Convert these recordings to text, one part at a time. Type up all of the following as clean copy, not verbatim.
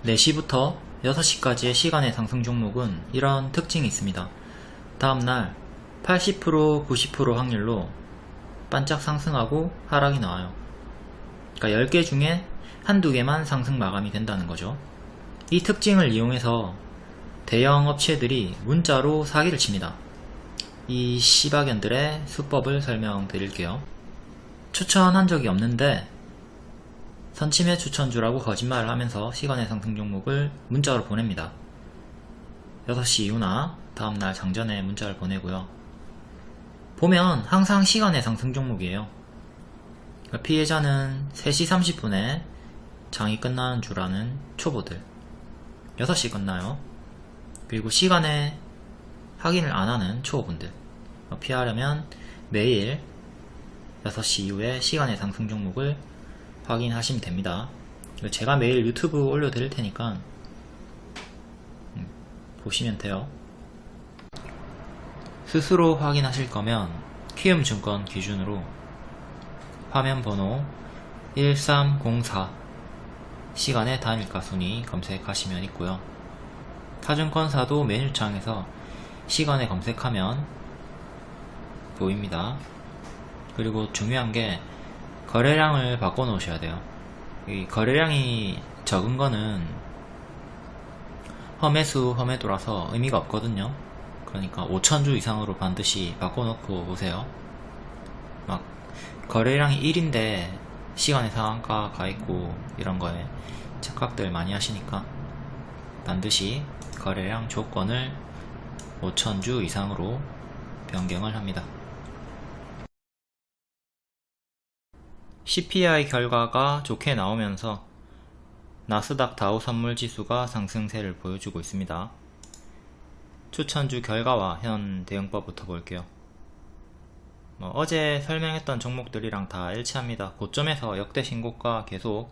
4시부터 6시까지의 시간의 상승 종목은 이런 특징이 있습니다. 다음날 80%, 90% 확률로 반짝 상승하고 하락이 나와요. 그러니까 10개 중에 한두 개만 상승 마감이 된다는 거죠. 이 특징을 이용해서 대형 업체들이 문자로 사기를 칩니다. 이 씨박연들의 수법을 설명드릴게요. 추천한 적이 없는데 선침해 추천주라고 거짓말을 하면서 시간의 상승 종목을 문자로 보냅니다. 6시 이후나 다음날 장전에 문자를 보내고요. 보면 항상 시간의 상승 종목이에요. 그러니까 피해자는 3시 30분에 장이 끝나는 줄 아는 초보들, 6시 끝나요. 그리고 시간에 확인을 안하는 초보분들, 피하려면 매일 6시 이후에 시간의 상승 종목을 확인하시면 됩니다. 제가 매일 유튜브 올려드릴 테니까 보시면 돼요. 스스로 확인하실 거면 키움증권 기준으로 화면 번호 1304 시간의 단일가 순위 검색하시면 있고요. 타증권사도 메뉴창에서 시간에 검색하면 보입니다. 그리고 중요한 게 거래량을 바꿔 놓으셔야 돼요. 이 거래량이 적은 거는 험해수 험해도라서 의미가 없거든요. 그러니까 5,000주 이상으로 반드시 바꿔 놓고 오세요. 막 거래량이 1인데 시간의 상한가 가있고 이런 거에 착각들 많이 하시니까 반드시 거래량 조건을 5,000주 이상으로 변경을 합니다. CPI 결과가 좋게 나오면서 나스닥 다우 선물지수가 상승세를 보여주고 있습니다. 추천주 결과와 현 대응법부터 볼게요. 어제 설명했던 종목들이랑 다 일치합니다. 고점에서 역대 신고가 계속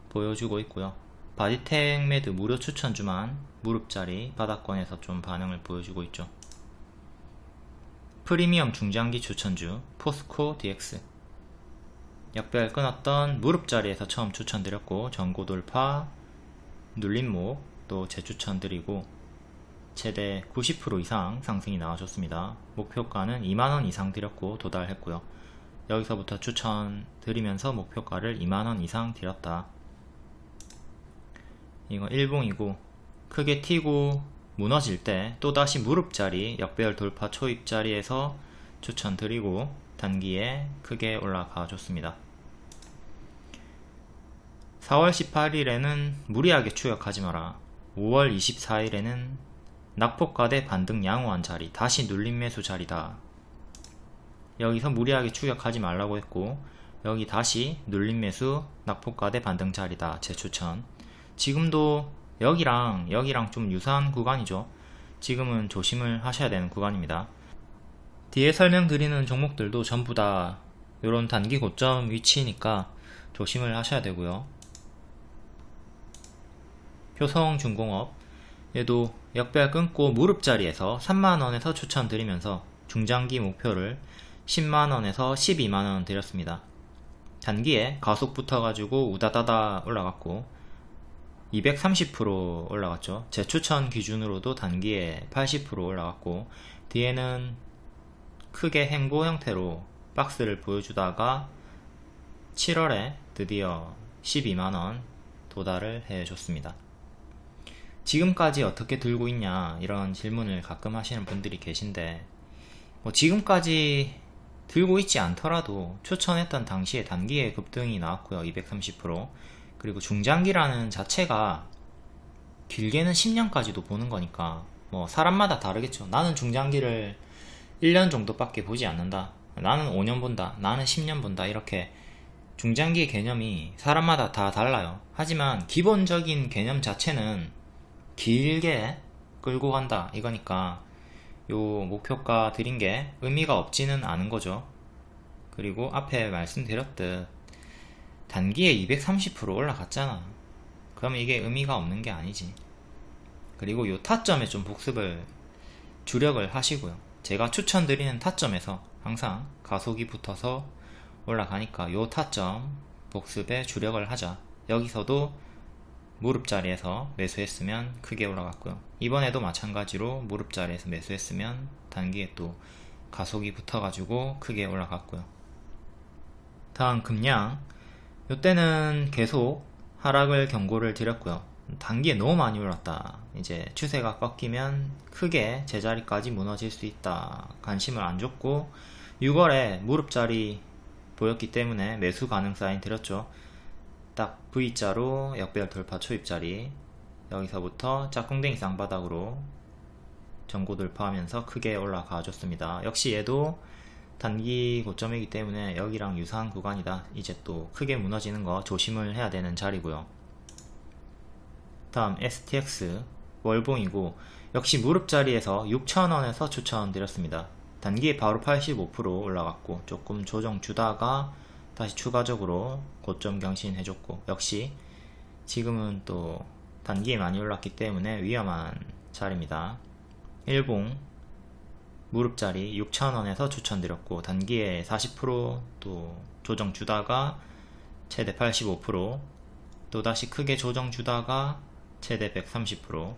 보여주고 있고요. 바디텍 매드 무료 추천주만 무릎자리 바닥권에서 좀 반응을 보여주고 있죠. 프리미엄 중장기 추천주 포스코 DX 역별 끊었던 무릎자리에서 처음 추천드렸고 전고 돌파 눌림목 또 재추천드리고 최대 90% 이상 상승이 나와줬습니다. 목표가는 2만원 이상 드렸고 도달했고요. 여기서부터 추천드리면서 목표가를 2만원 이상 드렸다. 이거 일봉이고 크게 튀고 무너질 때 또다시 무릎자리 역배열 돌파 초입자리에서 추천드리고 단기에 크게 올라가 줬습니다. 4월 18일에는 무리하게 추격하지 마라. 5월 24일에는 낙폭과대 반등 양호한 자리, 다시 눌림 매수 자리다. 여기서 무리하게 추격하지 말라고 했고 여기 다시 눌림 매수 낙폭과대 반등 자리다. 재추천. 지금도 여기랑 좀 유사한 구간이죠. 지금은 조심을 하셔야 되는 구간입니다. 뒤에 설명드리는 종목들도 전부 다 이런 단기 고점 위치니까 조심을 하셔야 되고요. 효성중공업 얘도 역배열 끊고 무릎자리에서 3만원에서 추천드리면서 중장기 목표를 10만원에서 12만원 드렸습니다. 단기에 가속 붙어가지고 우다다다 올라갔고 230% 올라갔죠. 재추천 기준으로도 단기에 80% 올라갔고 뒤에는 크게 횡보 형태로 박스를 보여주다가 7월에 드디어 12만원 도달을 해줬습니다. 지금까지 어떻게 들고 있냐 이런 질문을 가끔 하시는 분들이 계신데 지금까지 들고 있지 않더라도 추천했던 당시에 단기에 급등이 나왔고요. 230% 그리고 중장기라는 자체가 길게는 10년까지도 보는 거니까 사람마다 다르겠죠. 나는 중장기를 1년 정도밖에 보지 않는다, 나는 5년 본다, 나는 10년 본다, 이렇게 중장기의 개념이 사람마다 다 달라요. 하지만 기본적인 개념 자체는 길게 끌고 간다 이거니까 요 목표가 드린 게 의미가 없지는 않은 거죠. 그리고 앞에 말씀드렸듯 단기에 230% 올라갔잖아. 그러면 이게 의미가 없는 게 아니지. 그리고 요 타점에 좀 복습을 주력을 하시고요. 제가 추천드리는 타점에서 항상 가속이 붙어서 올라가니까 요 타점 복습에 주력을 하자. 여기서도 무릎 자리에서 매수했으면 크게 올라갔고요. 이번에도 마찬가지로 무릎 자리에서 매수했으면 단기에 또 가속이 붙어가지고 크게 올라갔고요. 다음 금양, 이때는 계속 하락을 경고를 드렸고요. 단기에 너무 많이 올랐다, 이제 추세가 꺾이면 크게 제자리까지 무너질 수 있다, 관심을 안 줬고 6월에 무릎 자리 보였기 때문에 매수 가능 사인 드렸죠. 딱 V자로 역배열 돌파 초입자리, 여기서부터 짝꿍댕이 쌍바닥으로 전고 돌파하면서 크게 올라가 줬습니다. 역시 얘도 단기 고점이기 때문에 여기랑 유사한 구간이다, 이제 또 크게 무너지는 거 조심을 해야 되는 자리고요. 다음 STX 월봉이고, 역시 무릎 자리에서 6,000원에서 추천드렸습니다. 단기에 바로 85% 올라갔고 조금 조정 주다가 다시 추가적으로 고점 경신 해줬고, 역시 지금은 또 단기에 많이 올랐기 때문에 위험한 자리입니다. 일봉 무릎자리 6,000원에서 추천드렸고 단기에 40% 조정 주다가 최대 85%, 또다시 크게 조정 주다가 최대 130%.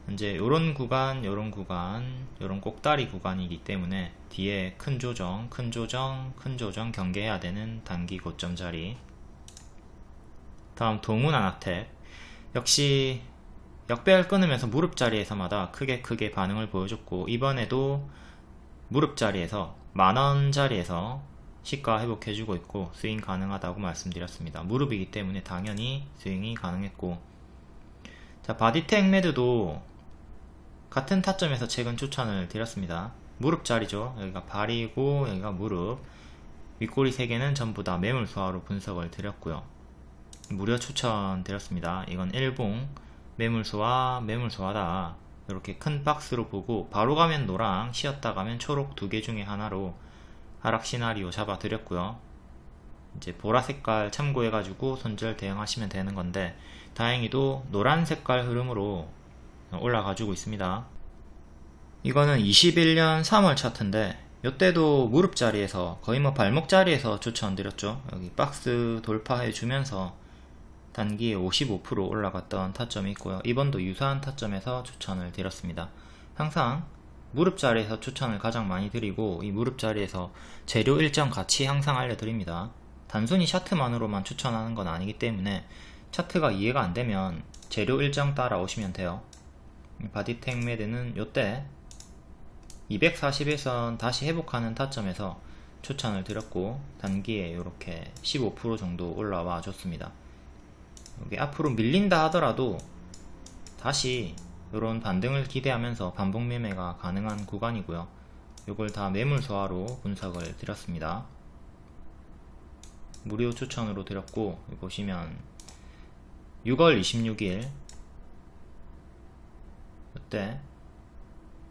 현재 요런 구간, 요런 구간, 요런 꼭다리 구간이기 때문에 뒤에 큰 조정, 큰 조정, 큰 조정 경계해야 되는 단기 고점 자리. 다음 동훈아나텍, 역시 역배열 끊으면서 무릎 자리에서마다 크게 반응을 보여줬고, 이번에도 무릎 자리에서 만원 자리에서 시가 회복해주고 있고 스윙 가능하다고 말씀드렸습니다. 무릎이기 때문에 당연히 스윙이 가능했고, 자, 바디텍 매드도 같은 타점에서 최근 추천을 드렸습니다. 무릎 자리죠. 여기가 발이고 여기가 무릎, 윗꼬리 3개는 전부 다 매물 소화로 분석을 드렸고요. 무료 추천 드렸습니다. 이건 일봉 매물 소화다, 이렇게 큰 박스로 보고 바로 가면 노랑, 쉬었다 가면 초록 두 개 중에 하나로 하락 시나리오 잡아 드렸고요. 이제 보라 색깔 참고해 가지고 손절 대응하시면 되는 건데, 다행히도 노란 색깔 흐름으로 올라가 주고 있습니다. 이거는 21년 3월 차트인데 이때도 무릎 자리에서 거의 발목 자리에서 추천드렸죠. 여기 박스 돌파해 주면서 단기에 55% 올라갔던 타점이 있고요. 이번도 유사한 타점에서 추천을 드렸습니다. 항상 무릎 자리에서 추천을 가장 많이 드리고, 이 무릎 자리에서 재료 일정 같이 항상 알려드립니다. 단순히 차트만으로만 추천하는 건 아니기 때문에 차트가 이해가 안 되면 재료 일정 따라 오시면 돼요. 바디텍 매드는 요때 241선 다시 회복하는 타점에서 추천을 드렸고 단기에 이렇게 15% 정도 올라와 줬습니다. 여기 앞으로 밀린다 하더라도 다시 이런 반등을 기대하면서 반복 매매가 가능한 구간이고요. 이걸 다 매물 소화로 분석을 드렸습니다. 무료 추천으로 드렸고, 보시면 6월 26일 이때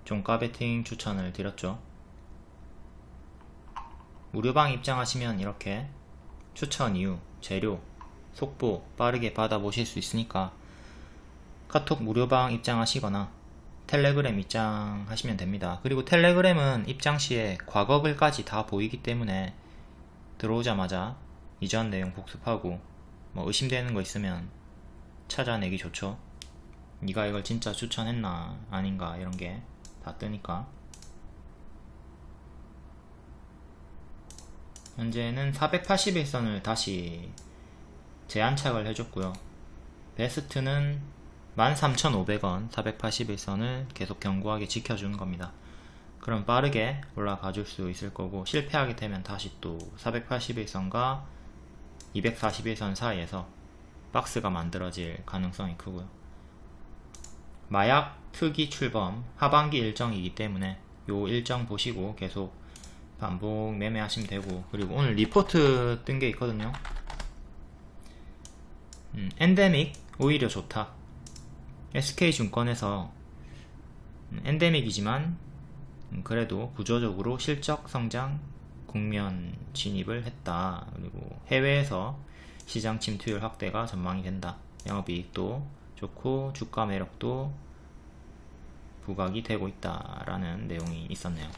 종가 베팅 추천을 드렸죠. 무료방 입장하시면 이렇게 추천 이후 재료 속보 빠르게 받아보실 수 있으니까 카톡 무료방 입장하시거나 텔레그램 입장하시면 됩니다. 그리고 텔레그램은 입장시에 과거글까지 다 보이기 때문에 들어오자마자 이전 내용 복습하고 의심되는 거 있으면 찾아내기 좋죠. 네가 이걸 진짜 추천했나 아닌가 이런 게 다 뜨니까. 현재는 481선을 다시 재안착을 해줬고요. 베스트는 13,500원 481선을 계속 견고하게 지켜주는 겁니다. 그럼 빠르게 올라가 줄 수 있을 거고, 실패하게 되면 다시 또 481선과 241선 사이에서 박스가 만들어질 가능성이 크고요. 마약 특이 출범 하반기 일정이기 때문에 요 일정 보시고 계속 반복 매매하시면 되고, 그리고 오늘 리포트 뜬 게 있거든요. 엔데믹 오히려 좋다. SK증권에서 엔데믹이지만 그래도 구조적으로 실적 성장 국면 진입을 했다. 그리고 해외에서 시장 침투율 확대가 전망이 된다. 영업이익도 좋고 주가 매력도 부각이 되고 있다 라는 내용이 있었네요.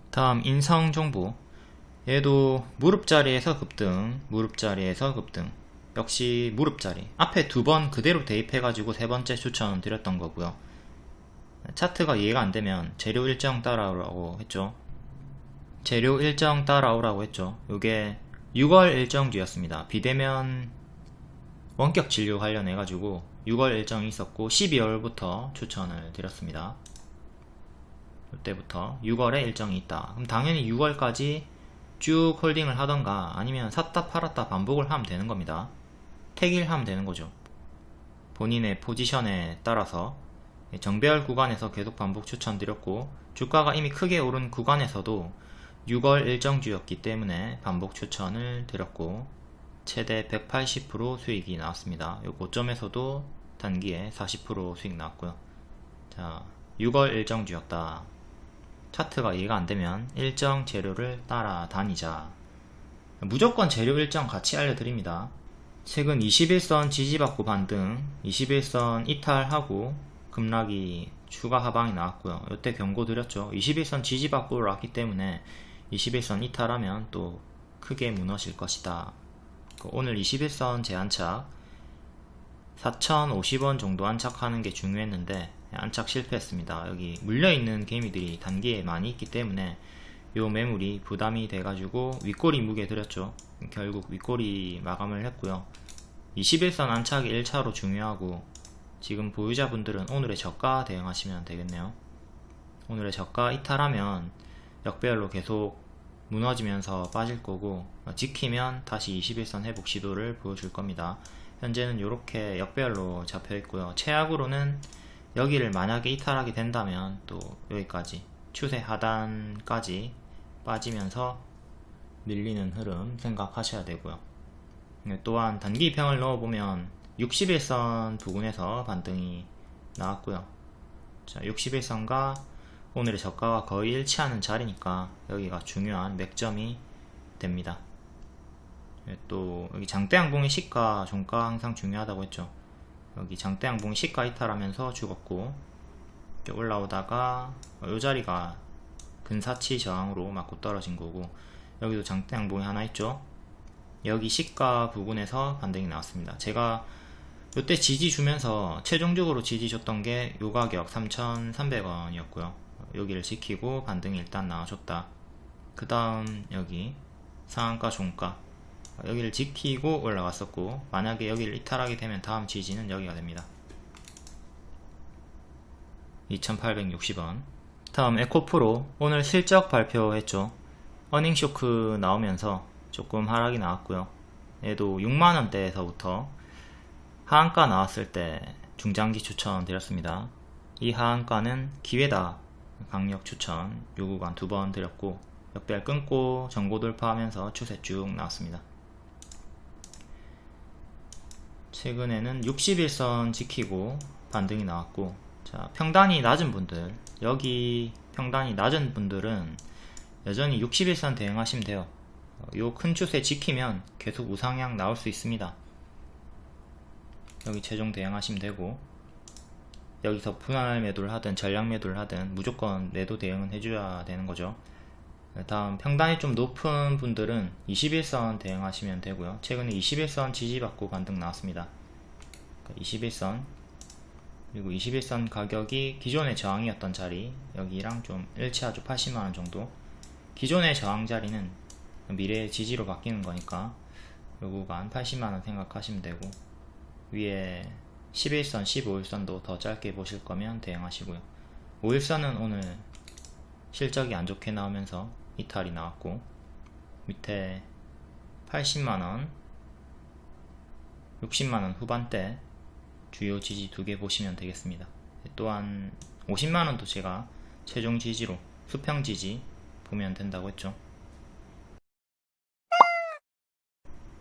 다음 인성정보, 얘도 무릎 자리에서 급등, 무릎 자리에서 급등, 역시 무릎자리 앞에 두 번 그대로 대입해가지고 세 번째 추천 드렸던 거고요. 차트가 이해가 안되면 재료 일정 따라오라고 했죠. 재료 일정 따라오라고 했죠. 요게 6월 일정주였습니다. 비대면 원격 진료 관련해가지고 6월 일정이 있었고 12월부터 추천을 드렸습니다. 이때부터 6월에 일정이 있다. 그럼 당연히 6월까지 쭉 홀딩을 하던가 아니면 샀다 팔았다 반복을 하면 되는 겁니다. 택일하면 되는 거죠. 본인의 포지션에 따라서 정배열 구간에서 계속 반복 추천드렸고 주가가 이미 크게 오른 구간에서도 6월 일정주였기 때문에 반복 추천을 드렸고 최대 180% 수익이 나왔습니다. 요 고점에서도 단기에 40% 수익 나왔고요. 자, 6월 일정주였다. 차트가 이해가 안되면 일정 재료를 따라다니자. 무조건 재료 일정 같이 알려드립니다. 최근 21선 지지받고 반등, 21선 이탈하고 급락이 추가 하방이 나왔고요. 이때 경고 드렸죠. 21선 지지받고 올랐기 때문에 21선 이탈하면 또 크게 무너질 것이다. 오늘 21선 제안착 4,050원 정도 안착하는 게 중요했는데 안착 실패했습니다. 여기 물려있는 개미들이 단기에 많이 있기 때문에 요 매물이 부담이 돼가지고 윗꼬리 무게 드렸죠. 결국 윗꼬리 마감을 했고요. 21선 안착이 1차로 중요하고 지금 보유자분들은 오늘의 저가 대응하시면 되겠네요. 오늘의 저가 이탈하면 역배열로 계속 무너지면서 빠질 거고 지키면 다시 21선 회복 시도를 보여줄 겁니다. 현재는 이렇게 역배열로 잡혀 있고요. 최악으로는 여기를 만약에 이탈하게 된다면 또 여기까지 추세 하단까지 빠지면서 밀리는 흐름 생각하셔야 되고요. 또한 단기 평을 넣어보면 61선 부근에서 반등이 나왔고요. 자, 61선과 오늘의 저가가 거의 일치하는 자리니까 여기가 중요한 맥점이 됩니다. 또 여기 장대양봉의 시가 종가 항상 중요하다고 했죠. 여기 장대양봉이 시가 이탈하면서 죽었고 올라오다가 이 자리가 근사치 저항으로 맞고 떨어진 거고 여기도 장대양봉이 하나 있죠. 여기 시가 부근에서 반등이 나왔습니다. 제가 이때 지지 주면서 최종적으로 지지 줬던 게 요 가격 3,300원이었고요 여기를 지키고 반등이 일단 나와줬다. 그 다음 여기 상한가 종가 여기를 지키고 올라갔었고 만약에 여기를 이탈하게 되면 다음 지지는 여기가 됩니다. 2,860원. 다음 에코프로 오늘 실적 발표했죠. 어닝쇼크 나오면서 조금 하락이 나왔고요. 얘도 6만원대에서부터 하한가 나왔을 때 중장기 추천 드렸습니다. 이 하한가는 기회다 강력 추천 요 구간 2번 드렸고 역배열 끊고 전고 돌파하면서 추세 쭉 나왔습니다. 최근에는 61선 지키고 반등이 나왔고 자, 평단이 낮은 분들 여기 평단이 낮은 분들은 여전히 61선 대응하시면 돼요. 요 큰 추세 지키면 계속 우상향 나올 수 있습니다. 여기 최종 대응하시면 되고 여기서 분할 매도를 하든 전량 매도를 하든 무조건 매도 대응은 해줘야 되는 거죠. 다음 평단이 좀 높은 분들은 21선 대응하시면 되고요. 최근에 21선 지지받고 반등 나왔습니다. 21선 그리고 21선 가격이 기존의 저항이었던 자리 여기랑 좀 일치하죠. 80만원 정도. 기존의 저항 자리는 미래의 지지로 바뀌는 거니까 요 구간 80만원 생각하시면 되고 위에 11선 15일선도 더 짧게 보실 거면 대응하시고요. 5일선은 오늘 실적이 안 좋게 나오면서 이탈이 나왔고 밑에 80만원 60만원 후반대 주요 지지 2개 보시면 되겠습니다. 또한 50만원도 제가 최종 지지로 수평 지지 보면 된다고 했죠.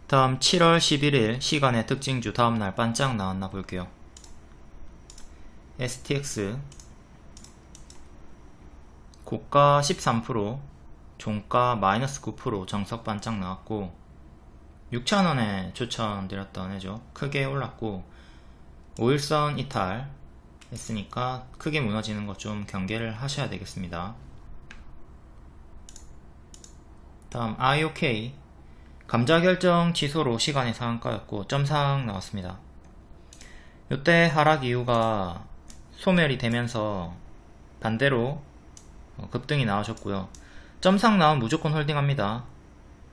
다음 7월 11일 시간의 특징주 다음날 반짝 나왔나 볼게요. STX 고가 13% 종가 마이너스 9% 정석 반짝 나왔고 6,000원에 추천드렸던 애죠. 크게 올랐고 5일선 이탈 했으니까 크게 무너지는 것 좀 경계를 하셔야 되겠습니다. 다음 IOK 감자결정 취소로 시간의 상한가였고 점상 나왔습니다. 이때 하락 이유가 소멸이 되면서 반대로 급등이 나와줬고요. 점상 나오면 무조건 홀딩합니다.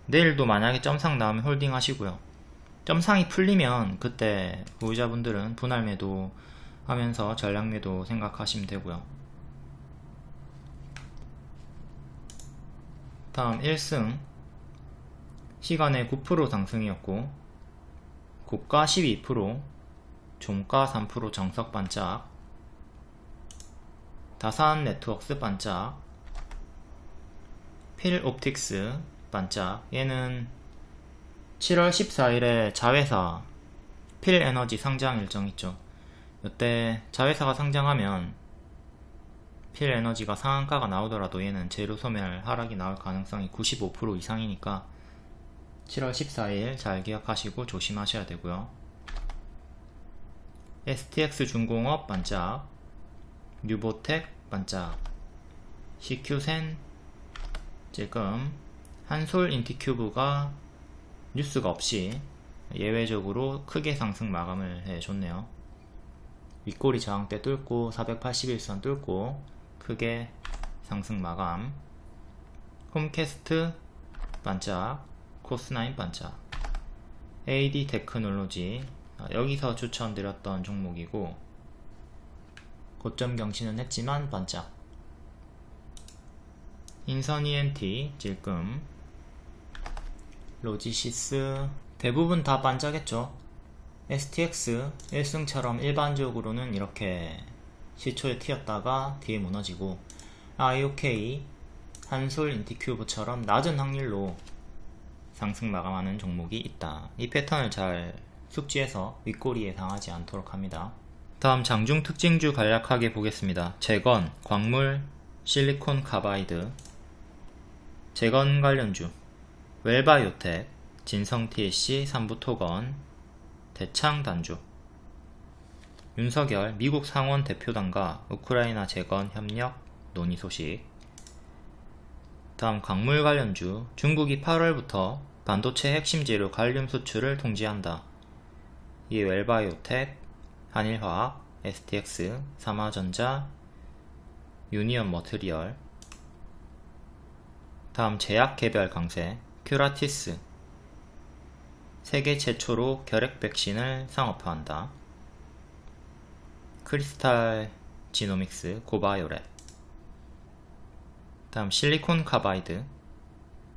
내일도 만약에 점상 나오면 홀딩 하시고요. 점상이 풀리면 그때 보유자분들은 분할 매도 하면서 전략 매도 생각하시면 되고요. 다음 1승 시간의 9% 상승이었고 고가 12%, 종가 3% 정석 반짝, 다산 네트워크스 반짝, 필 옵틱스 반짝. 얘는 7월 14일에 자회사 필 에너지 상장 일정 있죠. 이때 자회사가 상장하면 필 에너지가 상한가가 나오더라도 얘는 재료 소멸 하락이 나올 가능성이 95% 이상이니까 7월 14일 잘 기억하시고 조심하셔야 되고요. STX 중공업 반짝, 뉴보텍 반짝, CQ센 지금 한솔 인티큐브가 뉴스가 없이 예외적으로 크게 상승 마감을 해줬네요. 윗꼬리 저항대 뚫고 481선 뚫고 크게 상승 마감. 홈캐스트 반짝, 코스9 반짝, AD 테크놀로지 여기서 추천드렸던 종목이고 고점 경신은 했지만 반짝. 인선 ENT 질금, 로지시스 대부분 다 반짝했죠. STX 1승처럼 일반적으로는 이렇게 시초에 튀었다가 뒤에 무너지고, IOK, 한솔 인티큐브처럼 낮은 확률로 상승 마감하는 종목이 있다. 이 패턴을 잘 숙지해서 윗꼬리에 당하지 않도록 합니다. 다음 장중 특징주 간략하게 보겠습니다. 재건, 광물, 실리콘 카바이드, 재건 관련주 웰바이오텍, 진성TSC, 삼부토건, 대창단주. 윤석열 미국 상원 대표단과 우크라이나 재건 협력 논의 소식. 다음 광물 관련주 중국이 8월부터 반도체 핵심 재료 갈륨 수출을 통제한다. 이에 웰바이오텍, 한일화학, STX, 삼화전자, 유니온 머트리얼. 다음 제약 개별 강세 큐라티스 세계 최초로 결핵 백신을 상업화한다. 크리스탈 지노믹스 고바이오랩. 다음 실리콘 카바이드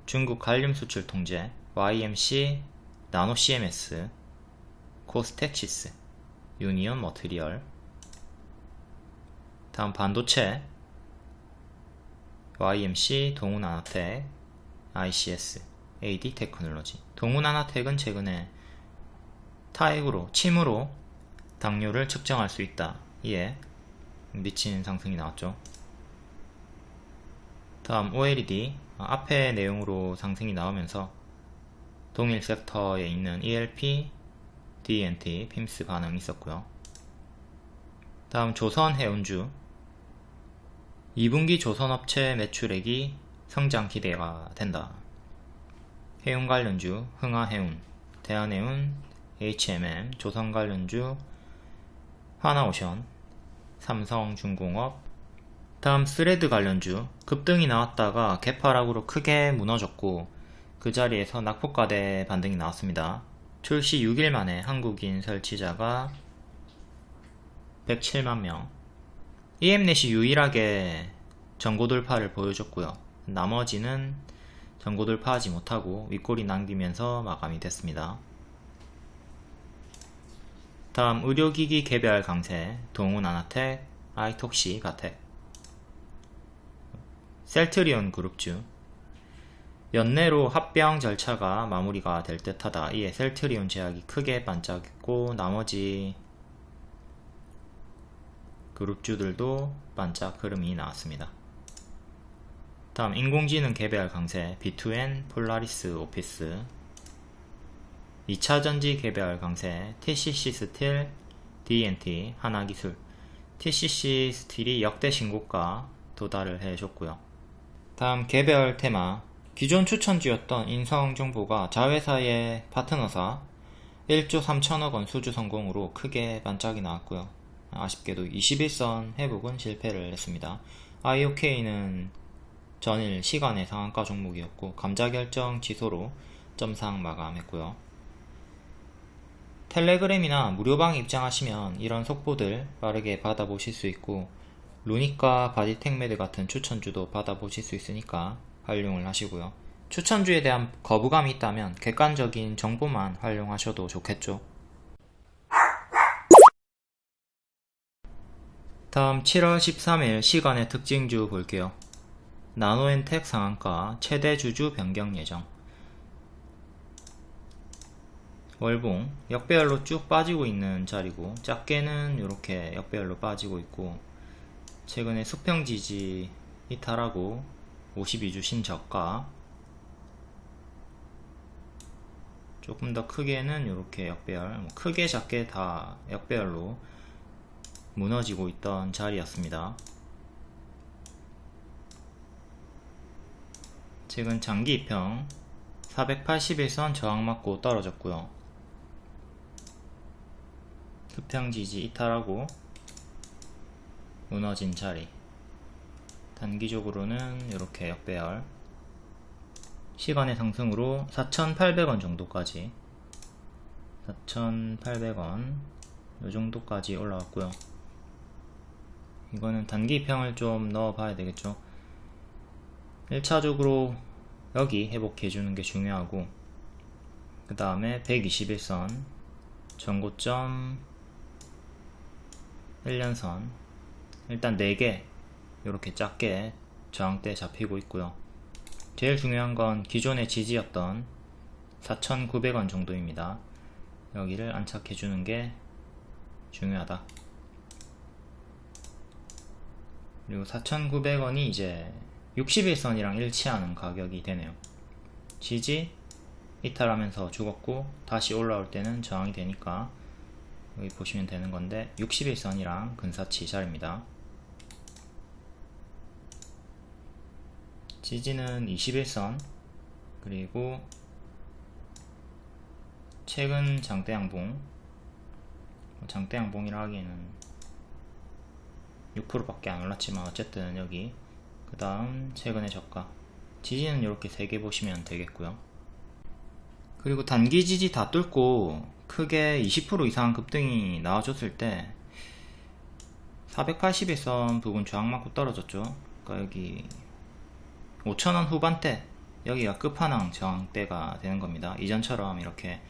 중국 갈륨 수출 통제 YMC 나노 CMS 코스텍시스 유니온 머트리얼. 다음 반도체 YMC 동훈아나텍 ICS AD 테크놀로지. 동훈아나텍은 최근에 타액으로 침으로 당뇨를 측정할 수 있다. 이에 미친 상승이 나왔죠. 다음 OLED 앞의 내용으로 상승이 나오면서 동일 섹터에 있는 ELP, DNT, 핌스 반응이 있었고요. 다음 조선해운주 2분기 조선업체 매출액이 성장 기대가 된다. 해운 관련주 흥하해운, 대한해운, HMM, 조선 관련주 하나오션, 삼성중공업. 다음 스레드 관련주 급등이 나왔다가 개파락으로 크게 무너졌고 그 자리에서 낙폭과대 반등이 나왔습니다. 출시 6일 만에 한국인 설치자가 107만명. EM넷이 유일하게 전고 돌파를 보여줬고요. 나머지는 전고 돌파하지 못하고 윗꼬리 남기면서 마감이 됐습니다. 다음 의료기기 개별 강세 동훈아나텍, 아이톡시 가텍. 셀트리온 그룹주 연내로 합병 절차가 마무리가 될 듯하다. 이에 셀트리온 제약이 크게 반짝했고 나머지 그룹주들도 반짝 흐름이 나왔습니다. 다음 인공지능 개별 강세 B2N, 폴라리스 오피스. 2차전지 개별 강세 TCC 스틸, DNT, 하나기술. TCC 스틸이 역대 신고가 도달을 해줬고요. 다음 개별 테마 기존 추천주였던 인성정보가 자회사의 파트너사 1조 3천억원 수주 성공으로 크게 반짝이 나왔고요. 아쉽게도 21선 회복은 실패를 했습니다. IOK는 전일 시간의 상한가 종목이었고 감자결정 지소로 점상 마감했고요. 텔레그램이나 무료방에 입장하시면 이런 속보들 빠르게 받아보실 수 있고 루닉과 바디텍메드 같은 추천주도 받아보실 수 있으니까 활용을 하시고요. 추천주에 대한 거부감이 있다면 객관적인 정보만 활용하셔도 좋겠죠. 다음 7월 13일 시간의 특징주 볼게요. 나노엔텍 상한가 최대 주주 변경 예정. 월봉 역배열로 쭉 빠지고 있는 자리고 작게는 이렇게 역배열로 빠지고 있고 최근에 수평 지지 이탈하고 52주 신저가, 조금 더 크게는 이렇게 역배열, 크게 작게 다 역배열로 무너지고 있던 자리였습니다. 최근 장기 입형 481선 저항 맞고 떨어졌고요. 수평 지지 이탈하고 무너진 자리. 단기적으로는 이렇게 역배열, 시간의 상승으로 4,800원 정도까지, 4,800원 요정도까지 올라왔고요. 이거는 단기 입형을 좀 넣어 봐야 되겠죠. 1차적으로 여기 회복해주는 게 중요하고, 그 다음에 121선 전고점 1년선 일단 4개 이렇게 작게 저항대 잡히고 있고요. 제일 중요한 건 기존의 지지였던 4,900원 정도입니다. 여기를 안착해 주는 게 중요하다. 그리고 4,900원이 이제 61선이랑 일치하는 가격이 되네요. 지지 이탈하면서 죽었고 다시 올라올 때는 저항이 되니까 여기 보시면 되는 건데 61선이랑 근사치 자리입니다. 지지는 21선, 그리고 최근 장대양봉, 장대양봉이라 하기에는 6%밖에 안 올랐지만 어쨌든 여기, 그 다음 최근의 저가, 지지는 이렇게 3개 보시면 되겠고요. 그리고 단기 지지 다 뚫고 크게 20% 이상 급등이 나와줬을 때 481선 부분 저항 맞고 떨어졌죠. 그러니까 여기 5,000원 후반대, 여기가 끝판왕 저항대가 되는 겁니다. 이전처럼 이렇게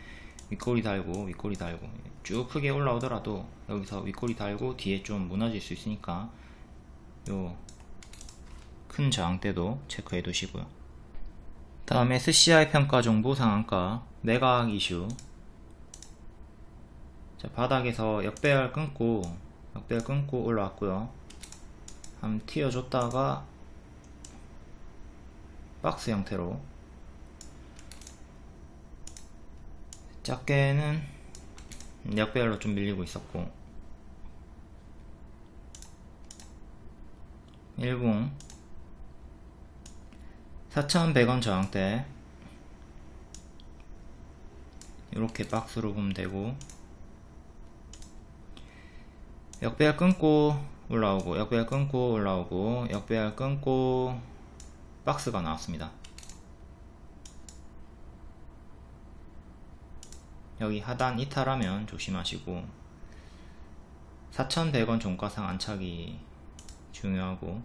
윗꼬리 달고 윗꼬리 달고 쭉 크게 올라오더라도 여기서 윗꼬리 달고 뒤에 좀 무너질 수 있으니까 요 큰 저항대도 체크해 두시고요. 다음 SCI 평가 정보 상한가 매각 이슈. 자, 바닥에서 역배열 끊고 올라왔고요. 한번 튀어줬다가 박스 형태로, 작게는 역배열로 좀 밀리고 있었고, 일봉 4,100원 저항대 이렇게 박스로 보면 되고, 역배열 끊고 올라오고 역배열 끊고 올라오고 역배열 끊고 박스가 나왔습니다. 여기 하단 이탈하면 조심하시고, 4,100원 종가상 안착이 중요하고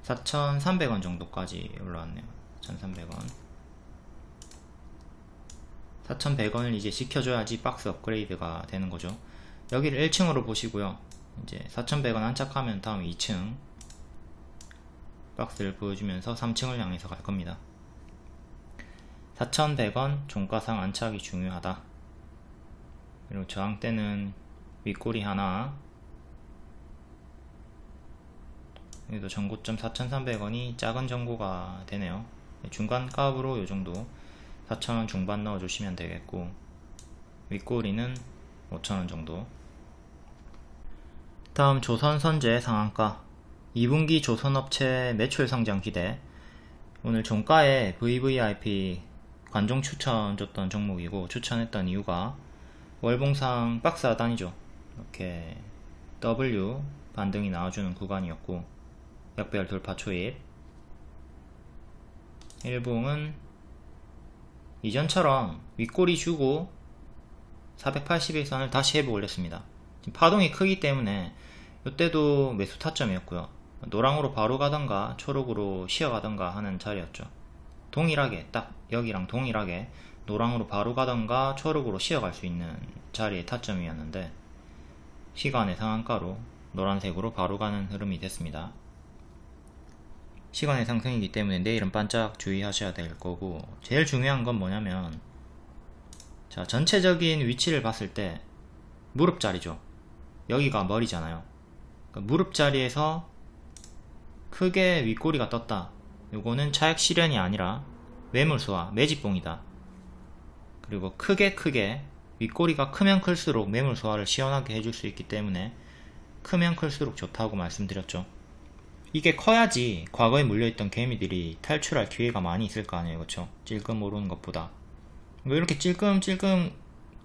4,300원 정도까지 올라왔네요. 1,300원, 4,100원을 이제 지켜줘야지 박스 업그레이드가 되는 거죠. 여기를 1층으로 보시고요. 이제 4,100원 안착하면 다음 2층 박스를 보여주면서 3층을 향해서 갈 겁니다. 4,100원 종가상 안착이 중요하다. 그리고 저항대는 윗꼬리 하나, 여기도 전고점 4,300원이 작은 전고가 되네요. 중간 값으로 요정도 4,000원 중반 넣어주시면 되겠고, 윗꼬리는 5,000원 정도. 다음 조선선제 상한가 2분기 조선업체 매출 성장 기대. 오늘 종가에 VVIP 관종 추천 줬던 종목이고, 추천했던 이유가 월봉상 박스 하단이죠. 이렇게 W 반등이 나와주는 구간이었고, 역배열 돌파 초입. 일봉은 이전처럼 윗꼬리 주고 481선을 다시 회복 올렸습니다. 지금 파동이 크기 때문에 이때도 매수 타점이었고요. 노랑으로 바로 가던가 초록으로 쉬어가던가 하는 자리였죠. 동일하게 딱 여기랑 동일하게 노랑으로 바로 가던가 초록으로 쉬어갈 수 있는 자리의 타점이었는데, 시간의 상한가로 노란색으로 바로 가는 흐름이 됐습니다. 시간의 상승이기 때문에 내일은 반짝 주의하셔야 될 거고, 제일 중요한 건 뭐냐면, 자, 전체적인 위치를 봤을 때 무릎 자리죠. 여기가 머리잖아요. 그러니까 무릎 자리에서 크게 윗꼬리가 떴다. 요거는 차익 실현이 아니라 매물수와 매집봉이다. 그리고 크게 윗꼬리가 크면 클수록 매물 소화를 시원하게 해줄 수 있기 때문에 크면 클수록 좋다고 말씀드렸죠. 이게 커야지 과거에 물려있던 개미들이 탈출할 기회가 많이 있을 거 아니에요. 그쵸? 찔끔 오르는 것보다. 뭐 이렇게 찔끔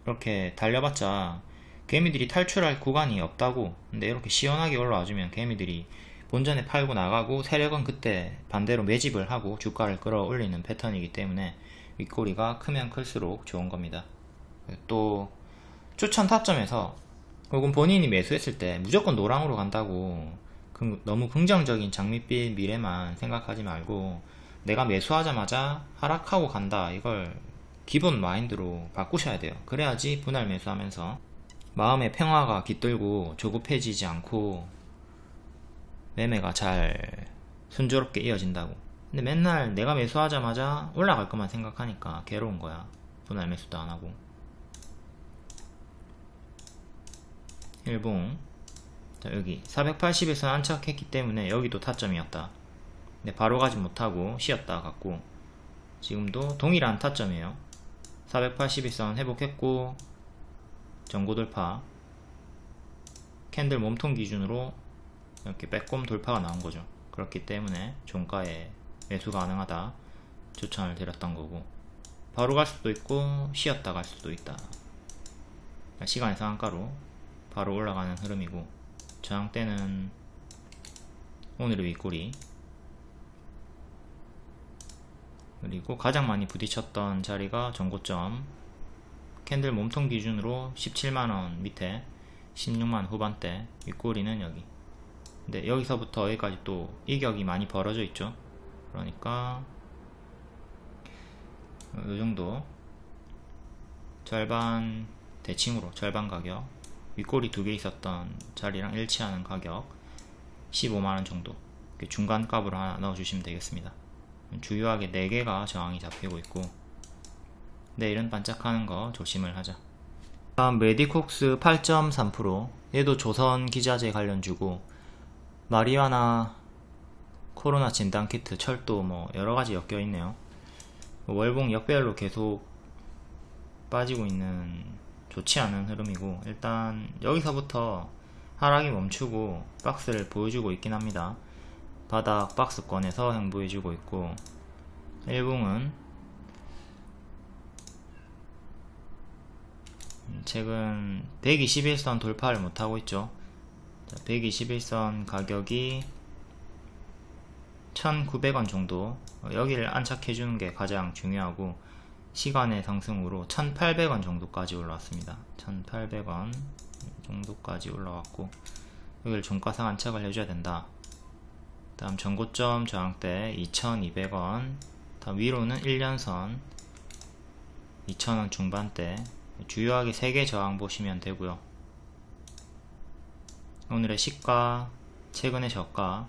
이렇게 달려봤자 개미들이 탈출할 구간이 없다고. 근데 이렇게 시원하게 올라와주면 개미들이 본전에 팔고 나가고, 세력은 그때 반대로 매집을 하고 주가를 끌어올리는 패턴이기 때문에 윗꼬리가 크면 클수록 좋은 겁니다. 또 추천 타점에서 혹은 본인이 매수했을 때 무조건 노랑으로 간다고 너무 긍정적인 장밋빛 미래만 생각하지 말고, 내가 매수하자마자 하락하고 간다, 이걸 기본 마인드로 바꾸셔야 돼요. 그래야지 분할 매수하면서 마음의 평화가 깃들고 조급해지지 않고 매매가 잘 순조롭게 이어진다고. 근데 맨날 내가 매수하자마자 올라갈 것만 생각하니까 괴로운 거야. 분할 매수도 안 하고. 일봉, 자, 여기 480에서 안착했기 때문에 여기도 타점이었다. 근데 바로 가지 못하고 쉬었다 갔고, 지금도 동일한 타점이에요. 481선 회복했고 전고 돌파, 캔들 몸통 기준으로 이렇게 빼꼼 돌파가 나온 거죠. 그렇기 때문에 종가에 매수 가능하다 추천을 드렸던 거고, 바로 갈 수도 있고 쉬었다 갈 수도 있다. 시간의 상한가로 바로 올라가는 흐름이고, 저항대는 오늘의 윗꼬리, 그리고 가장 많이 부딪혔던 자리가 전고점, 캔들 몸통 기준으로 17만원 밑에 16만 후반대, 윗꼬리는 여기. 근데 여기서부터 여기까지 또 이격이 많이 벌어져 있죠. 그러니까 요정도 절반, 대칭으로 절반 가격, 윗꼬리 2개 있었던 자리랑 일치하는 가격 15만원 정도, 중간값으로 하나 넣어주시면 되겠습니다. 주요하게 4개가 저항이 잡히고 있고, 내일은 반짝하는 거 조심을 하자. 다음 메디콕스 8.3%, 얘도 조선 기자재 관련주고, 마리화나 코로나 진단키트, 철도 뭐 여러가지 엮여 있네요. 월봉 역배열로 계속 빠지고 있는 좋지 않은 흐름이고, 일단 여기서부터 하락이 멈추고 박스를 보여주고 있긴 합니다. 바닥 박스권에서 행보해주고 있고, 일봉은 최근 121선 돌파를 못하고 있죠. 121선 가격이 1900원 정도, 여기를 안착해주는 게 가장 중요하고, 시간의 상승으로 1800원 정도까지 올라왔습니다. 1800원 정도까지 올라왔고, 여기를 종가상 안착을 해줘야 된다. 다음 전고점 저항대 2200원, 다음 위로는 1년선 2000원 중반대, 주요하게 3개 저항 보시면 되고요. 오늘의 시가, 최근의 저가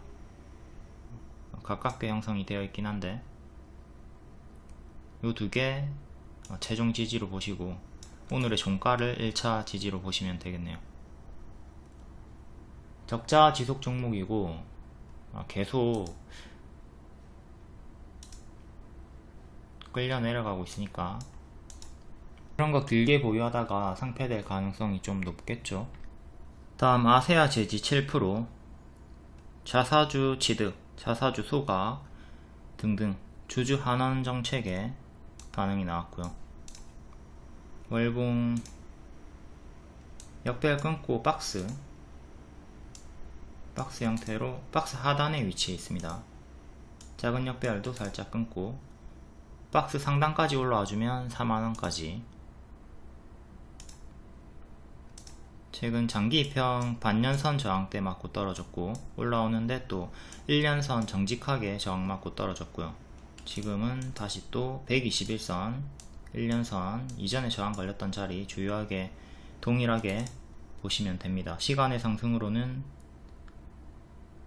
가깝게 형성이 되어 있긴 한데, 요 2개 최종 지지로 보시고, 오늘의 종가를 1차 지지로 보시면 되겠네요. 적자 지속 종목이고, 계속 끌려 내려가고 있으니까 그런 거 길게 보유하다가 상폐될 가능성이 좀 높겠죠. 다음 아세아 제지 7%, 자사주 취득, 자사주 소각 등등 주주 환원 정책에 반응이 나왔고요. 월봉 역배열 끊고 박스 형태로 박스 하단에 위치해 있습니다. 작은 역배열도 살짝 끊고 박스 상단까지 올라와주면 4만원까지. 최근 장기 입형 반년선 저항대 맞고 떨어졌고, 올라오는데 또 1년선 정직하게 저항 맞고 떨어졌고요. 지금은 다시 또 121선 1년선 이전에 저항 걸렸던 자리 주요하게 동일하게 보시면 됩니다. 시간의 상승으로는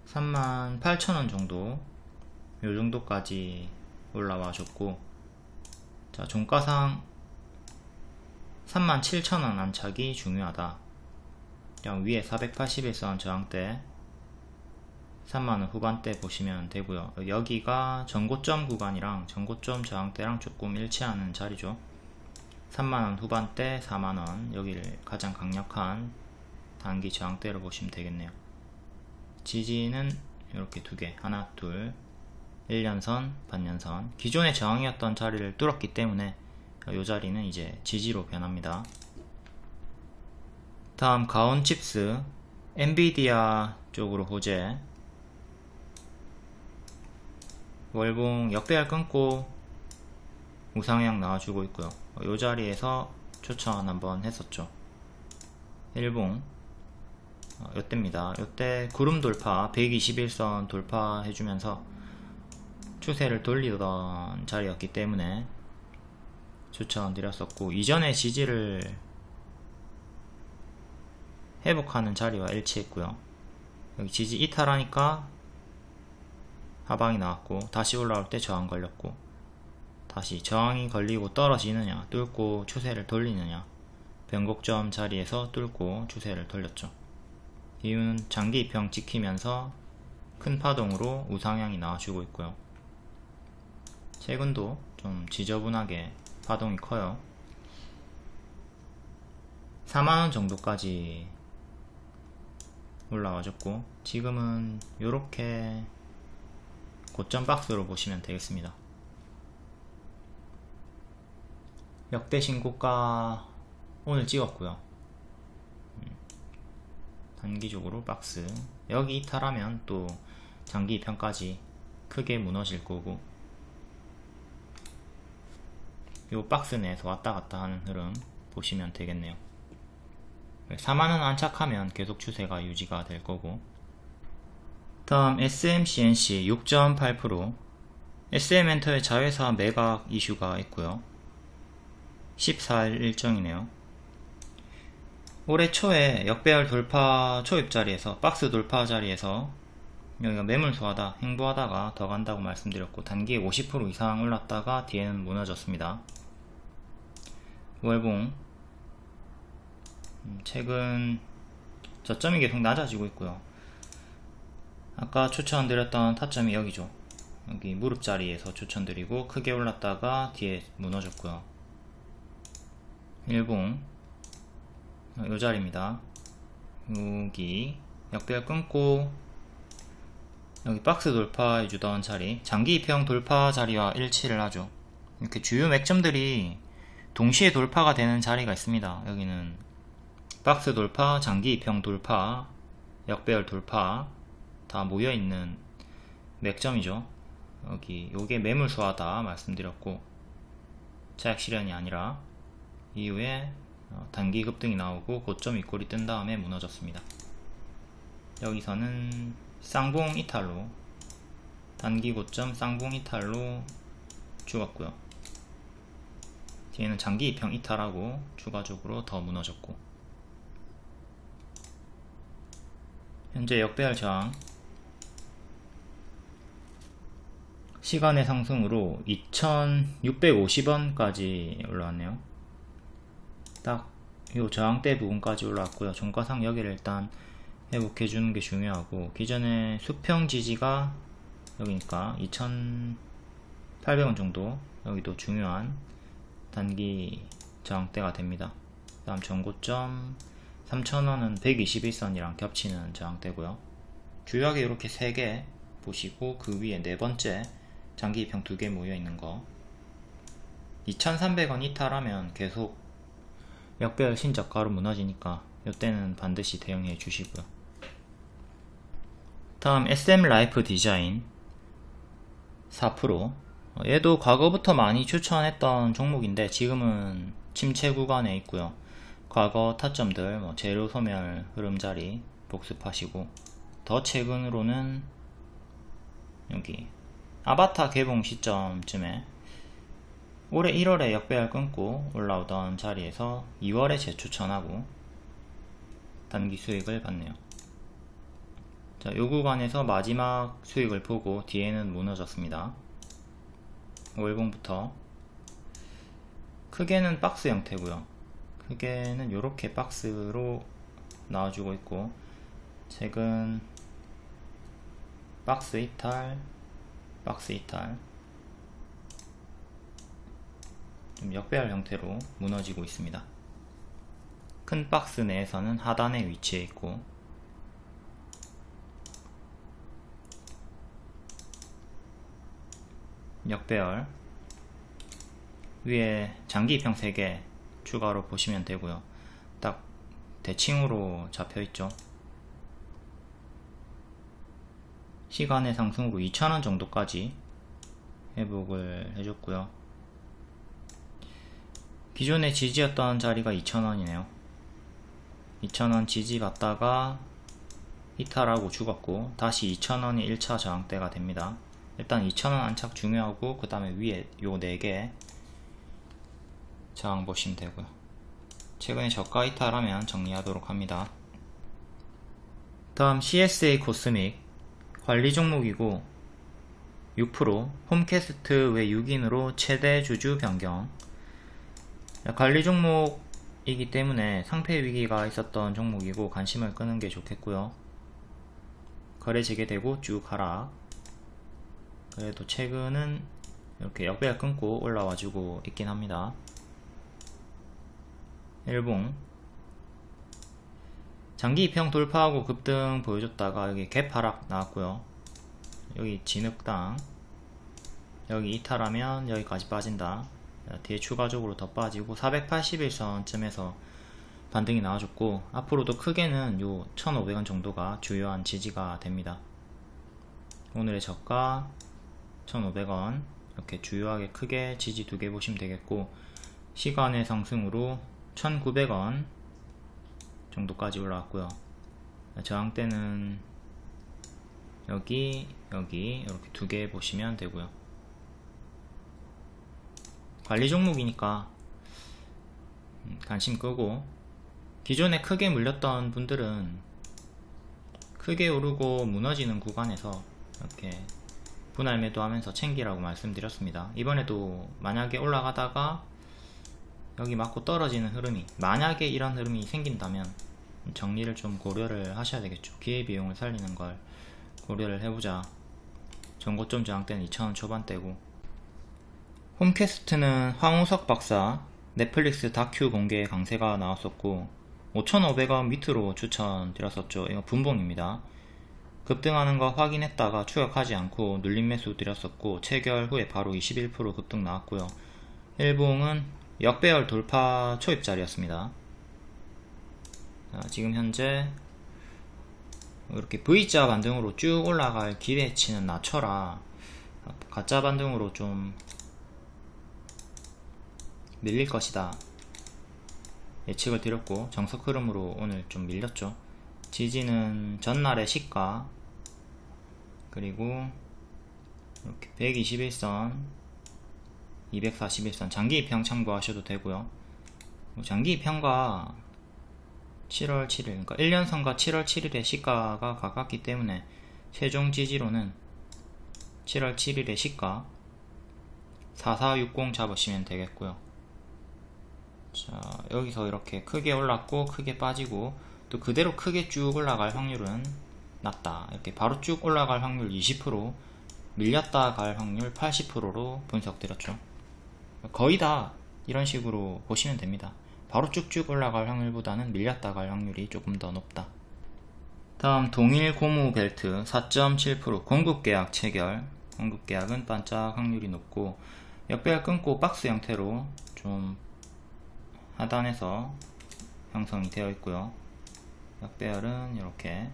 38,000원 정도, 요 정도까지 올라와 줬고, 자, 종가상 37,000원 안착이 중요하다. 그냥 위에 481선 저항대 3만원 후반대 보시면 되고요. 여기가 전고점 구간이랑 전고점 저항대랑 조금 일치하는 자리죠. 3만원 후반대 4만원, 여기를 가장 강력한 단기 저항대로 보시면 되겠네요. 지지는 이렇게 두 개, 하나 둘, 1년선 반년선, 기존의 저항이었던 자리를 뚫었기 때문에 이 자리는 이제 지지로 변합니다. 다음 가온칩스 엔비디아 쪽으로 호재, 월봉 역배열 끊고 우상향 나와주고 있고요. 이 자리에서 추천 한번 했었죠. 일봉 요때입니다. 요때 구름 돌파 121선 돌파해주면서 추세를 돌리던 자리였기 때문에 추천드렸었고, 이전의 지지를 회복하는 자리와 일치했고요. 여기 지지 이탈하니까 하방이 나왔고, 다시 올라올 때 저항 걸렸고, 다시 저항이 걸리고 떨어지느냐 뚫고 추세를 돌리느냐, 변곡점 자리에서 뚫고 추세를 돌렸죠. 이유는 장기 입형 찍히면서 큰 파동으로 우상향이 나와주고 있고요. 최근도 좀 지저분하게 파동이 커요. 4만원 정도까지 올라와줬고, 지금은 요렇게 고점 박스로 보시면 되겠습니다. 역대 신고가 오늘 찍었고요. 단기적으로 박스, 여기 이탈하면 또 장기 입형까지 크게 무너질 거고, 요 박스 내에서 왔다 갔다 하는 흐름 보시면 되겠네요. 4만원 안착하면 계속 추세가 유지가 될 거고, 다음 SMCNC 6.8%, SM엔터의 자회사 매각 이슈가 있고요. 14일 일정이네요. 올해 초에 역배열 돌파 초입 자리에서, 박스 돌파 자리에서 여기가 매물 소화다, 행보하다가 더 간다고 말씀드렸고, 단기에 50% 이상 올랐다가 뒤에는 무너졌습니다. 월봉 최근 저점이 계속 낮아지고 있고요. 아까 추천드렸던 타점이 여기죠. 여기 무릎 자리에서 추천드리고 크게 올랐다가 뒤에 무너졌고요. 일봉 요 자리입니다. 여기 역배열 끊고 여기 박스 돌파 해주던 자리, 장기 입형 돌파 자리와 일치를 하죠. 이렇게 주요 맥점들이 동시에 돌파가 되는 자리가 있습니다. 여기는 박스 돌파, 장기 입형 돌파, 역배열 돌파 다 모여있는 맥점이죠. 여기 요게 매물 소화다 말씀드렸고, 차익 실현이 아니라 이후에 단기 급등이 나오고 고점 윗골이 뜬 다음에 무너졌습니다. 여기서는 쌍봉 이탈로, 단기 고점 쌍봉 이탈로 죽었고요. 뒤에는 장기 입형 이탈하고 추가적으로 더 무너졌고, 현재 역배열 저항, 시간의 상승으로 2650원까지 올라왔네요. 딱 요 저항대 부분까지 올라왔고요. 종가상 여기를 일단 회복해주는 게 중요하고, 기존의 수평 지지가 여기니까 2800원 정도, 여기도 중요한 단기 저항대가 됩니다. 다음 전고점 3000원은 121선이랑 겹치는 저항대고요. 주요하게 이렇게 3개 보시고 그 위에 네 번째 장기 2평 2개 모여 있는 거. 2,300원 이탈하면 계속 역배열 신저가로 무너지니까 이때는 반드시 대응해 주시고요. 다음 SM 라이프 디자인 4%. 얘도 과거부터 많이 추천했던 종목인데 지금은 침체 구간에 있고요. 과거 타점들 재료 소멸 흐름자리 복습하시고, 더 최근으로는 여기 아바타 개봉 시점쯤에 올해 1월에 역배열 끊고 올라오던 자리에서 2월에 재추천하고 단기 수익을 봤네요. 자, 요 구간에서 마지막 수익을 보고 뒤에는 무너졌습니다. 510부터 크게는 박스 형태고요. 크게는 요렇게 박스로 나와주고 있고, 최근 박스 이탈, 박스 이탈, 좀 역배열 형태로 무너지고 있습니다. 큰 박스 내에서는 하단에 위치해 있고, 역배열 위에 장기 2평 3개 추가로 보시면 되고요. 딱 대칭으로 잡혀있죠. 시간의 상승으로 2,000원 정도까지 회복을 해줬고요. 기존의 지지였던 자리가 2,000원이네요 2,000원 지지 받다가 이탈하고 죽었고, 다시 2,000원이 1차 저항대가 됩니다. 일단 2,000원 안착 중요하고, 그 다음에 위에 요 4개 저항 보시면 되고요. 최근에 저가 이탈하면 정리하도록 합니다. 다음 CSA 코스믹 관리 종목이고 6%, 홈캐스트 외 6인으로 최대 주주 변경. 관리 종목이기 때문에 상패 위기가 있었던 종목이고 관심을 끄는 게 좋겠고요. 거래 재개되고 쭉 하락. 그래도 최근은 이렇게 역배열 끊고 올라와주고 있긴 합니다. 일봉 장기 2평 돌파하고 급등 보여줬다가 여기 갭 하락 나왔고요. 여기 진흙당, 여기 이탈하면 여기까지 빠진다. 뒤에 추가적으로 더 빠지고 481선쯤에서 반등이 나와줬고, 앞으로도 크게는 요 1,500원 정도가 주요한 지지가 됩니다. 오늘의 저가 1,500원 이렇게 주요하게 크게 지지 2개 보시면 되겠고, 시간의 상승으로 1,900원 정도까지 올라왔고요. 저항대는 여기 이렇게 2개 보시면 되고요. 관리 종목이니까 관심 끄고, 기존에 크게 물렸던 분들은 크게 오르고 무너지는 구간에서 이렇게 분할 매도하면서 챙기라고 말씀드렸습니다. 이번에도 만약에 올라가다가 여기 맞고 떨어지는 흐름이, 만약에 이런 흐름이 생긴다면 정리를 좀 고려를 하셔야 되겠죠. 기회비용을 살리는 걸 고려를 해보자. 전고점 저항대는 2,000원 초반대고, 홈캐스트는 황우석 박사 넷플릭스 다큐 공개 강세가 나왔었고 5,500원 밑으로 추천드렸었죠. 이거 분봉입니다. 급등하는 거 확인했다가 추격하지 않고 눌림 매수 드렸었고, 체결 후에 바로 21% 급등 나왔고요. 일봉은 역배열 돌파 초입자리였습니다. 지금 현재 이렇게 V자 반등으로 쭉 올라갈 기대치는 낮춰라. 가짜 반등으로 좀 밀릴 것이다 예측을 드렸고, 정석 흐름으로 오늘 좀 밀렸죠. 지지는 전날의 시가, 그리고 이렇게 121선, 241선 장기 2평 참고하셔도 되고요. 장기 2평과 7월 7일, 그러니까 1년선과 7월 7일의 시가가 가깝기 때문에 최종 지지로는 7월 7일의 시가 4460 잡으시면 되겠고요. 자, 여기서 이렇게 크게 올랐고 크게 빠지고 또 그대로 크게 쭉 올라갈 확률은 낮다. 이렇게 바로 쭉 올라갈 확률 20%, 밀렸다 갈 확률 80%로 분석드렸죠. 거의 다 이런 식으로 보시면 됩니다. 바로 쭉쭉 올라갈 확률보다는 밀렸다 갈 확률이 조금 더 높다. 다음 동일 고무 벨트 4.7% 공급계약 체결 공급 계약은 반짝 확률이 높고, 역배열 끊고 박스 형태로 좀 하단에서 형성이 되어 있고요. 역배열은 이렇게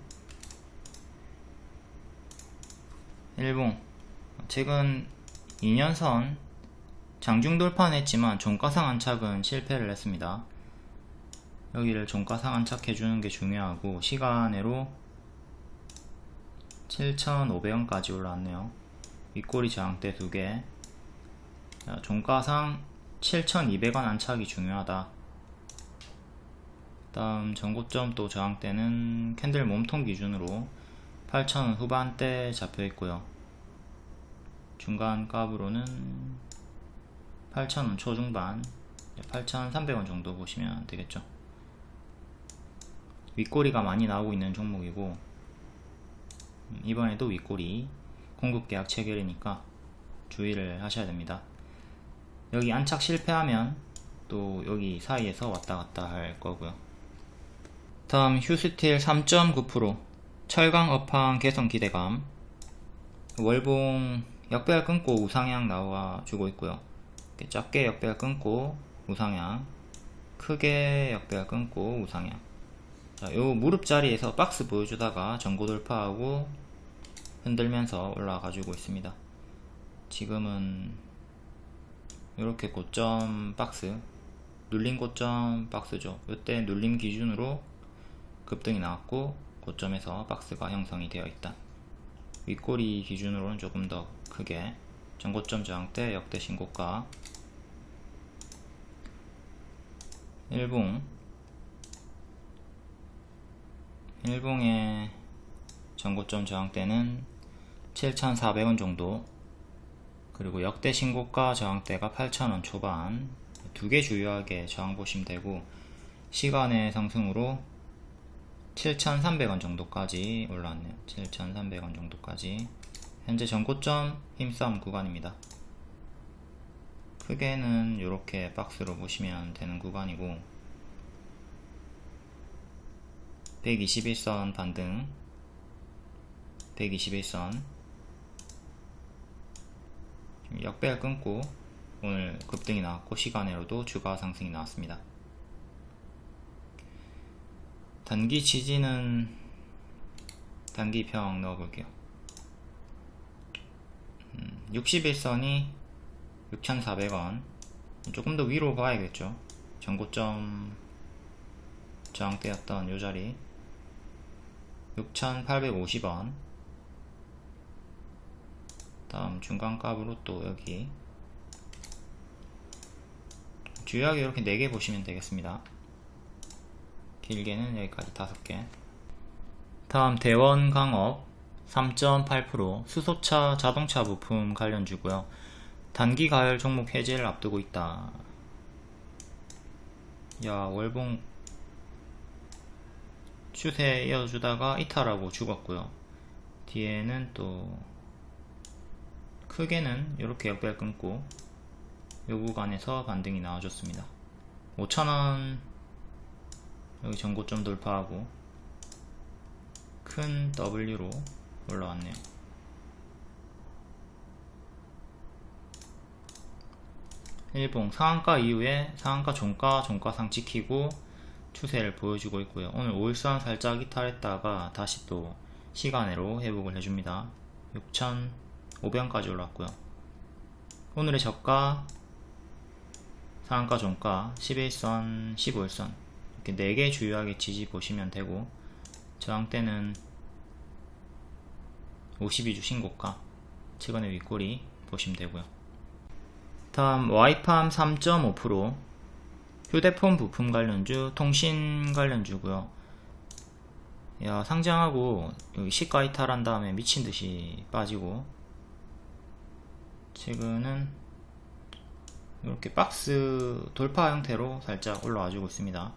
일봉 최근 2년선 장중 돌파는 했지만 종가상 안착은 실패를 했습니다. 여기를 종가상 안착해주는 게 중요하고, 시간으로 7,500원까지 올라왔네요. 윗꼬리 저항대 2개. 종가상 7,200원 안착이 중요하다. 다음 전고점 또 저항대는 캔들 몸통 기준으로 8,000원 후반대 잡혀있고요. 중간 값으로는 8,000원 초중반, 8,300원 정도 보시면 되겠죠. 윗꼬리가 많이 나오고 있는 종목이고, 이번에도 윗꼬리 공급 계약 체결이니까 주의를 하셔야 됩니다. 여기 안착 실패하면 또 여기 사이에서 왔다 갔다 할 거고요. 다음 휴스틸 3.9%, 철강 업황 개선 기대감. 월봉 역배열 끊고 우상향 나와주고 있고요. 이렇게 작게 역배열 끊고 우상향, 크게 역배열 끊고 우상향. 자, 요 무릎 자리에서 박스 보여주다가 전고 돌파하고 흔들면서 올라가지고 있습니다. 지금은 이렇게 고점 박스, 눌림 고점 박스죠. 이때 눌림 기준으로 급등이 나왔고, 고점에서 박스가 형성이 되어 있다. 윗꼬리 기준으로는 조금 더 크게 전고점 저항대 역대 신고가. 일봉의 전고점 저항대는 7,400원 정도, 그리고 역대 신고가 저항대가 8,000원 초반. 두 개 주요하게 저항 보시면 되고, 시간의 상승으로 7,300원 정도까지 올라왔네요. 7,300원 정도까지. 현재 전고점 힘싸움 구간입니다. 크게는 이렇게 박스로 보시면 되는 구간이고, 121선 반등, 121선 역배열 끊고 오늘 급등이 나왔고, 시간으로도 주가 상승이 나왔습니다. 단기 지지는 단기평 넣어볼게요. 61선이 6,400원, 조금 더 위로 봐야겠죠. 전고점 저항대였던 요 자리 6,850원. 다음 중간값으로 또 여기 주요하게 이렇게 4개 보시면 되겠습니다. 길게는 여기까지 5개. 다음 대원강업 3.8%, 수소차 자동차 부품 관련주고요. 단기 가열 종목 해제를 앞두고 있다. 야, 월봉 추세 이어주다가 이탈하고 죽었고요. 뒤에는 또 크게는 이렇게 역배열 끊고 요 구간에서 반등이 나와줬습니다. 5,000원 여기 전고점 돌파하고 큰 W로 올라왔네요. 일봉 상한가 이후에 상한가 종가상 지키고 추세를 보여주고 있고요. 오늘 5일선 살짝 이탈했다가 다시 또 시간으로 회복을 해줍니다. 6,500원까지 올랐고요. 오늘의 저가 상한가 종가 11선 15일선 이렇게 4개 주요하게 지지 보시면 되고, 저항대는 52주 신고가, 최근의 윗꼬리 보시면 되고요. 다음 와이팜 3.5%, 휴대폰 부품 관련주, 통신 관련주고요. 야, 상장하고 여기 시가 이탈한 다음에 미친듯이 빠지고, 최근은 이렇게 박스 돌파 형태로 살짝 올라와주고 있습니다.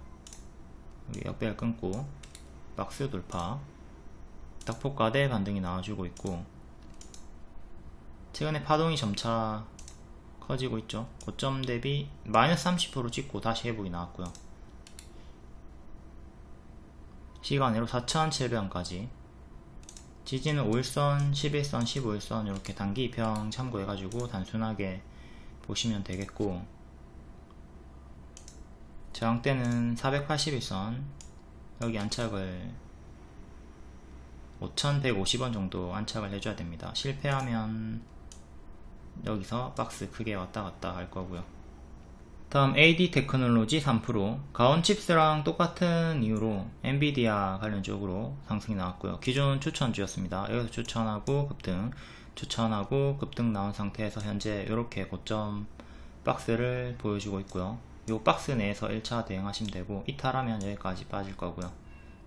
여기 역배열 끊고 박스 돌파, 닭폭가대 반등이 나와주고 있고, 최근에 파동이 점차 커지고 있죠. 고점 대비 마이너스 30% 찍고 다시 회복이 나왔고요. 시간으로 4,700원까지 지지는 5일선, 11선, 15일선 이렇게 단기 이평 참고해가지고 단순하게 보시면 되겠고, 저항대는 481선, 여기 안착을 5,150원 정도 안착을 해줘야 됩니다. 실패하면 여기서 박스 크게 왔다 갔다 할 거고요. 다음 AD 테크놀로지 3%, 가온칩스랑 똑같은 이유로 엔비디아 관련 쪽으로 상승이 나왔고요. 기존 추천주였습니다. 여기서 추천하고 급등, 추천하고 급등 나온 상태에서 현재 이렇게 고점 박스를 보여주고 있고요. 이 박스 내에서 1차 대응하시면 되고, 이탈하면 여기까지 빠질 거고요.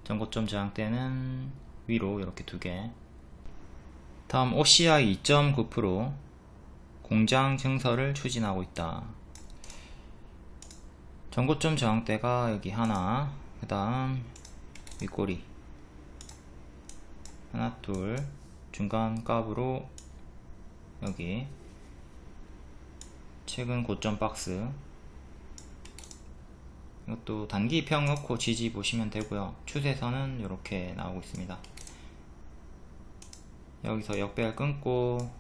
전고점 저항대는 위로 이렇게 두 개. 다음 OCI 2.9%, 공장 증설을 추진하고 있다. 전고점 저항대가 여기 하나, 그 다음 윗꼬리 하나 둘, 중간 값으로 여기 최근 고점 박스, 이것도 단기 평 넣고 지지 보시면 되고요. 추세선은 이렇게 나오고 있습니다. 여기서 역배열 끊고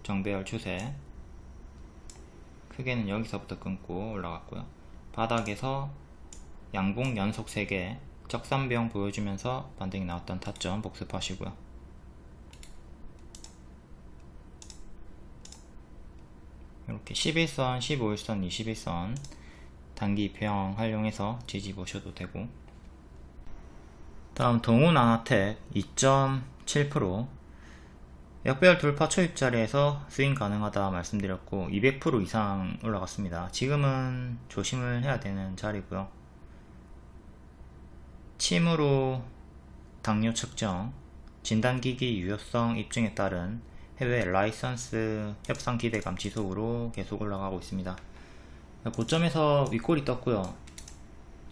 정배열 추세, 크게는 여기서부터 끊고 올라갔고요. 바닥에서 양봉 연속 3개 적산병 보여주면서 반등이 나왔던 타점 복습하시고요. 이렇게 11선, 15일선, 21선 단기 입형 활용해서 지지 보셔도 되고, 다음 동훈아나텍 2.7%, 역배열 돌파 초입 자리에서 스윙 가능하다 말씀드렸고 200% 이상 올라갔습니다. 지금은 조심을 해야 되는 자리고요. 침으로 당뇨 측정, 진단기기 유효성 입증에 따른 해외 라이선스 협상 기대감 지속으로 계속 올라가고 있습니다. 고점에서 윗골이 떴고요.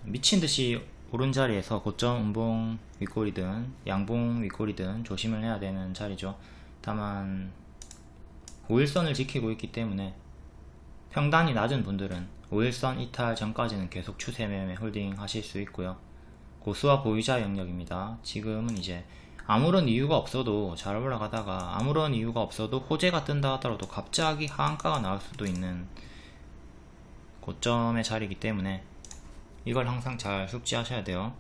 미친듯이 오른 자리에서 고점 음봉 윗골이든 양봉 윗골이든 조심을 해야 되는 자리죠. 다만 5일선을 지키고 있기 때문에 평단이 낮은 분들은 5일선 이탈 전까지는 계속 추세 매매 홀딩 하실 수 있고요. 고수와 보유자 영역입니다. 지금은 이제 아무런 이유가 없어도 잘 올라가다가 아무런 이유가 없어도 호재가 뜬다 하더라도 갑자기 하한가가 나올 수도 있는 고점의 자리이기 때문에 이걸 항상 잘 숙지하셔야 돼요.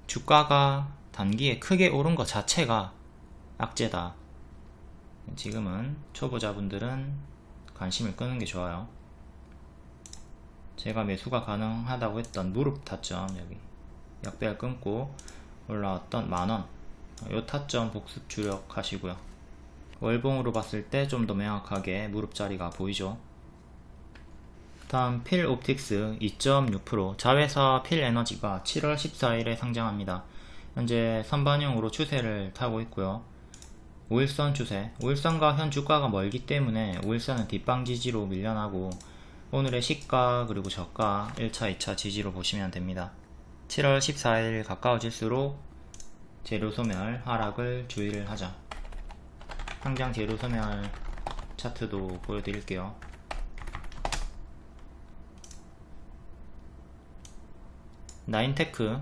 주가가 단기에 크게 오른 것 자체가 악재다. 지금은 초보자분들은 관심을 끄는 게 좋아요. 제가 매수가 가능하다고 했던 무릎 타점, 여기 역배열 끊고 올라왔던 만원, 요 타점 복습 주력하시고요. 월봉으로 봤을 때 좀 더 명확하게 무릎 자리가 보이죠. 다음 필옵틱스 2.6%, 자회사 필에너지가 7월 14일에 상장합니다. 현재 선반영으로 추세를 타고 있고요. 5일선 추세, 5일선과 현 주가가 멀기 때문에 5일선은 뒷방 지지로 밀려나고 오늘의 시가 그리고 저가 1차 2차 지지로 보시면 됩니다. 7월 14일 가까워질수록 재료 소멸 하락을 주의를 하자. 상장 재료 소멸 차트도 보여드릴게요. 나인테크,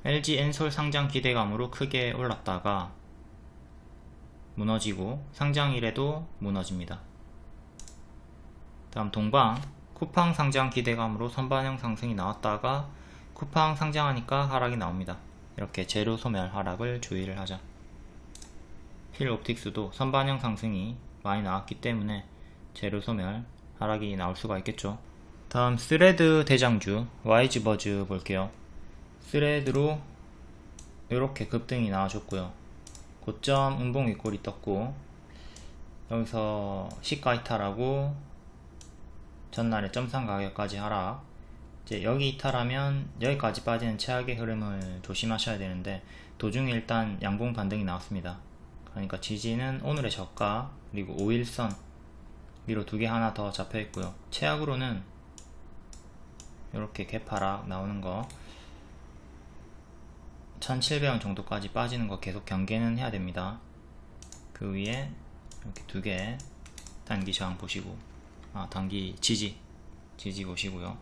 LG 엔솔 상장 기대감으로 크게 올랐다가 무너지고 상장일에도 무너집니다. 다음 동방, 쿠팡 상장 기대감으로 선반영 상승이 나왔다가 쿠팡 상장하니까 하락이 나옵니다. 이렇게 재료 소멸 하락을 주의를 하자. 필옵틱스도 선반영 상승이 많이 나왔기 때문에 재료 소멸 하락이 나올 수가 있겠죠. 다음 스레드 대장주 YG버즈 볼게요. 스레드로 이렇게 급등이 나와줬고요. 고점 음봉 윗골이 떴고 여기서 시가 이탈하고 전날에 점상 가격까지 하락. 이제 여기 이탈하면 여기까지 빠지는 최악의 흐름을 조심하셔야 되는데 도중에 일단 양봉 반등이 나왔습니다. 그러니까 지지는 오늘의 저가 그리고 5일선 위로 두 개 하나 더 잡혀 있고요. 최악으로는 이렇게 개파락 나오는 거 1700원 정도까지 빠지는 거 계속 경계는 해야 됩니다. 그 위에 이렇게 두 개 단기 저항 보시고 단기 지지 보시고요.